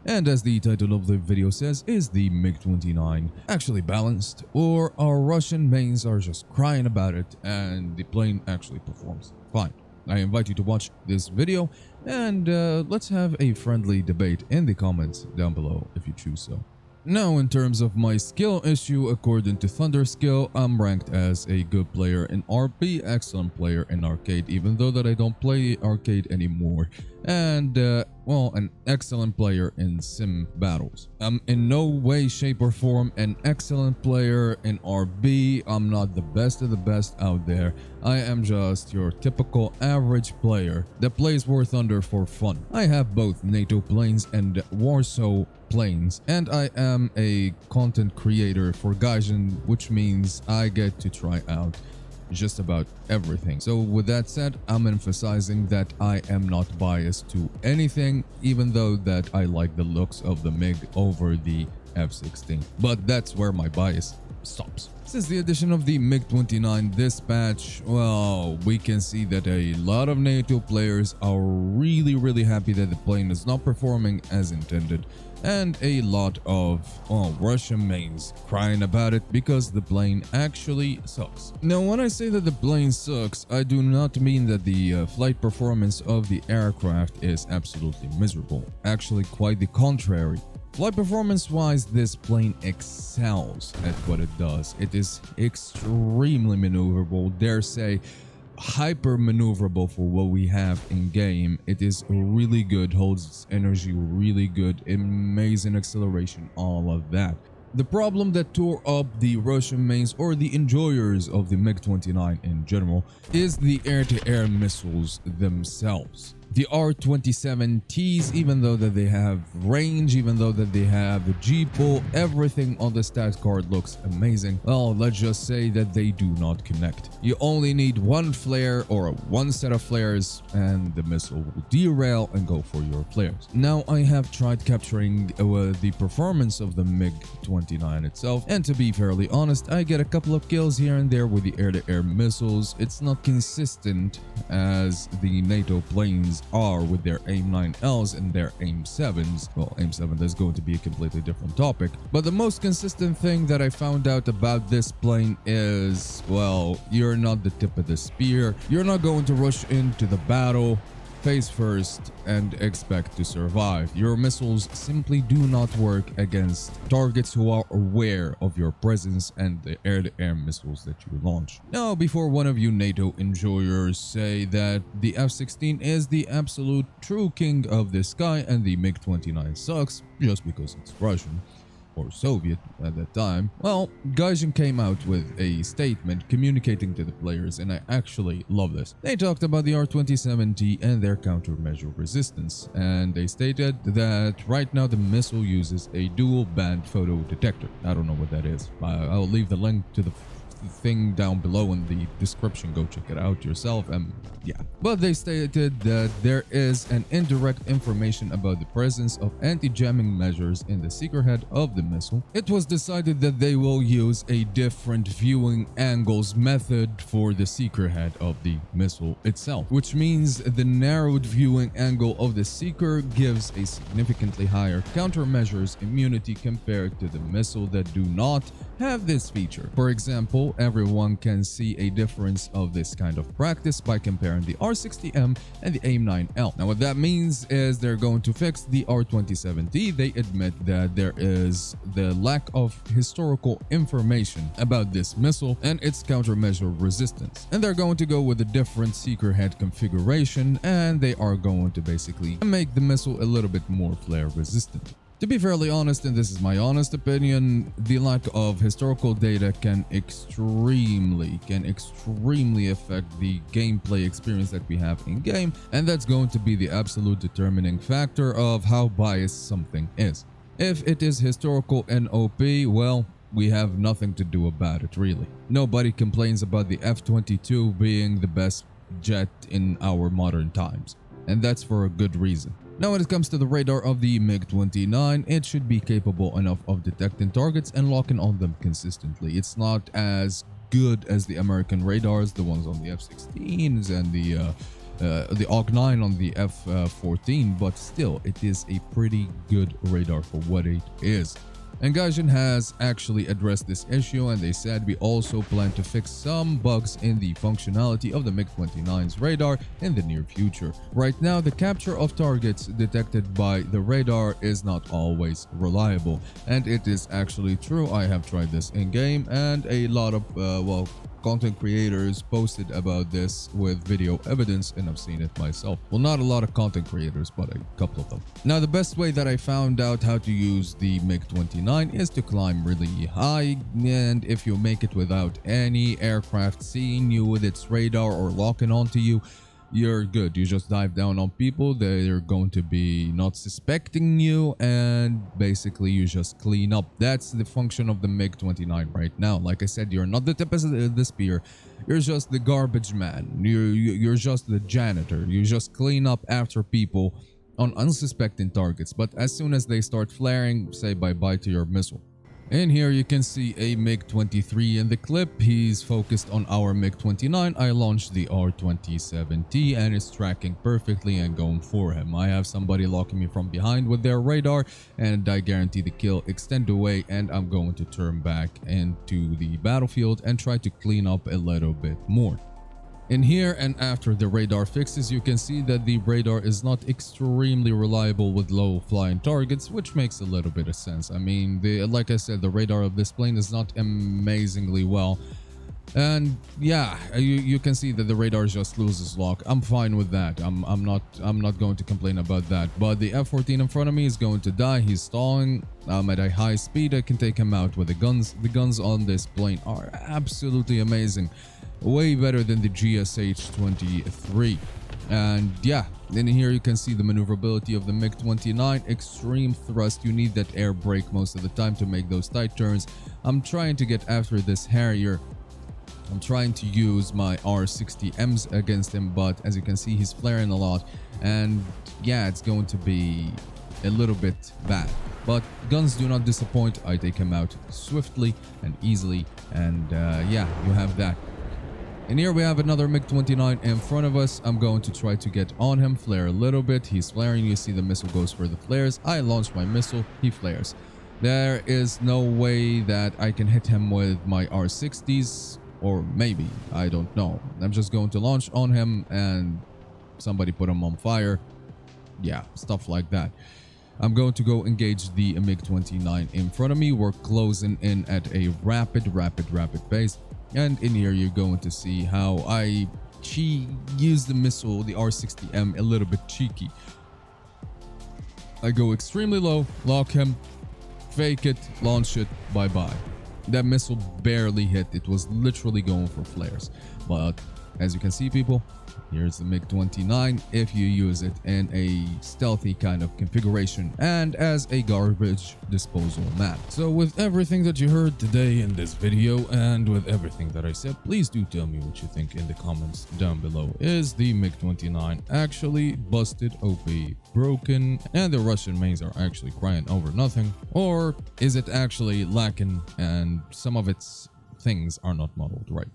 And as the title of the video says, is the MiG-29 actually balanced, or our Russian mains are just crying about it and the plane actually performs fine? I invite you to watch this video and let's have a friendly debate in the comments down below if you choose so. Now, in terms of my skill issue, according to Thunder Skill, I'm ranked as a good player in RP, excellent player in arcade, even though that I don't play arcade anymore, and well, an excellent player in sim battles. I'm in no way, shape or form an excellent player in RB. I'm not the best of the best out there. I am just your typical average player that plays War Thunder for fun. I have both NATO planes and Warsaw planes, and I am a content creator for Gaijin, which means I get to try out just about everything. So with that said, I'm emphasizing that I am not biased to anything, even though that I like the looks of the MiG over the F-16. But that's where my bias stops. Since the addition of the MiG-29 dispatch, well, we can see that a lot of NATO players are really happy that the plane is not performing as intended, and a lot of Russian mains crying about it because the plane actually sucks. Now, when I say that the plane sucks, I do not mean that the flight performance of the aircraft is absolutely miserable. Actually, quite the contrary. Flight performance-wise, this plane excels at what it does. It is extremely maneuverable, dare say hyper maneuverable for what we have in game. It is really good, holds its energy really good, amazing acceleration, all of that. The problem that tore up the Russian mains, or the enjoyers of the MiG-29 in general, is the air-to-air missiles themselves. The R-27Ts, even though that they have range, even though that they have the G-pull, everything on the stats card looks amazing. Well, let's just say that they do not connect. You only need one flare or one set of flares and the missile will derail and go for your flares. Now, I have tried capturing the performance of the MiG-29 itself, and to be fairly honest, I get a couple of kills here and there with the air-to-air missiles. It's not consistent as the NATO planes are with their AIM-9Ls and their AIM-7s. Well, AIM-7 is going to be a completely different topic. But the most consistent thing that I found out about this plane is, well, you're not the tip of the spear. You're not going to rush into the battle face first and expect to survive. Your missiles simply do not work against targets who are aware of your presence and the air-to-air missiles that you launch. Now, before one of you NATO enjoyers say that the F-16 is the absolute true king of the sky and the MiG-29 sucks just because it's Russian or Soviet at that time, well, Gaijin came out with a statement communicating to the players, and I actually love this. They talked about the R-27T and their countermeasure resistance, and they stated that right now the missile uses a dual band photo detector. I don't know what that is. I'll leave the link to the thing down below in the description. Go check it out yourself, and yeah. But they stated that there is an indirect information about the presence of anti-jamming measures in the seeker head of the missile. It was decided that they will use a different viewing angles method for the seeker head of the missile itself, which means the narrowed viewing angle of the seeker gives a significantly higher countermeasures immunity compared to the missile that do not have this feature. For example, everyone can see a difference of this kind of practice by comparing the R60M and the AIM-9L. Now, what that means is they're going to fix the R-27T. They admit that there is the lack of historical information about this missile and its countermeasure resistance. And they're going to go with a different seeker head configuration, and they are going to basically make the missile a little bit more flare resistant. To be fairly honest, and this is my honest opinion, the lack of historical data can extremely affect the gameplay experience that we have in game, and that's going to be the absolute determining factor of how biased something is. If it is historical and OP, well, we have nothing to do about it, really. Nobody complains about the F-22 being the best jet in our modern times, and that's for a good reason. Now, when it comes to the radar of the MiG-29, it should be capable enough of detecting targets and locking on them consistently. It's not as good as the American radars, the ones on the F-16s and the the AUG-9 on the F-14, but still, it is a pretty good radar for what it is. And Gaijin has actually addressed this issue, and they said we also plan to fix some bugs in the functionality of the MiG-29's radar in the near future. Right now, the capture of targets detected by the radar is not always reliable, and it is actually true. I have tried this in-game, and a lot of, content creators posted about this with video evidence, and I've seen it myself. Well, not a lot of content creators, but a couple of them. Now, the best way that I found out how to use the MiG-29 is to climb really high, and if you make it without any aircraft seeing you with its radar or locking onto you, you're good. You just dive down on people, they're going to be not suspecting you, and basically you just clean up. That's the function of the MiG-29 right now. Like I said, you're not the tip of the spear, you're just the garbage man, you're just the janitor. You just clean up after people on unsuspecting targets, but as soon as they start flaring, say bye-bye to your missile. And here you can see a MiG-23 in the clip. He's focused on our MiG-29. I launched the R-27T and it's tracking perfectly and going for him. I have somebody locking me from behind with their radar, and I guarantee the kill extend away, and I'm going to turn back into the battlefield and try to clean up a little bit more. In here, and after the radar fixes, you can see that the radar is not extremely reliable with low flying targets, which makes a little bit of sense. I mean, like I said, the radar of this plane is not amazingly well. And yeah, you can see that the radar just loses lock. I'm fine with that. I'm not going to complain about that. But the F-14 in front of me is going to die. He's stalling. I'm at a high speed. I can take him out with the guns. The guns on this plane are absolutely amazing. Way better than the GSH-23. And yeah, in here you can see the maneuverability of the MiG-29. Extreme thrust. You need that air brake most of the time to make those tight turns. I'm trying to get after this Harrier. I'm trying to use my R60Ms against him, but as you can see, he's flaring a lot, and yeah, it's going to be a little bit bad. But guns do not disappoint. I take him out swiftly and easily, and yeah, you have that. And here we have another MiG-29 in front of us. I'm going to try to get on him, flare a little bit. He's flaring. You see the missile goes for the flares. I launch my missile. He flares. There is no way that I can hit him with my R60s. Or maybe, I don't know. I'm just going to launch on him and somebody put him on fire. Yeah, stuff like that. I'm going to go engage the MiG-29 in front of me. We're closing in at a rapid pace. And in here, you're going to see how I use the missile, the R60M, a little bit cheeky. I go extremely low, lock him, fake it, launch it, bye-bye. That missile barely hit. It was literally going for flares. But as you can see, people, here's the MiG-29 if you use it in a stealthy kind of configuration and as a garbage disposal map. So with everything that you heard today in this video and with everything that I said, please do tell me what you think in the comments down below. Is the MiG-29 actually busted, OP, broken, and the Russian mains are actually crying over nothing? Or is it actually lacking and some of its things are not modeled right?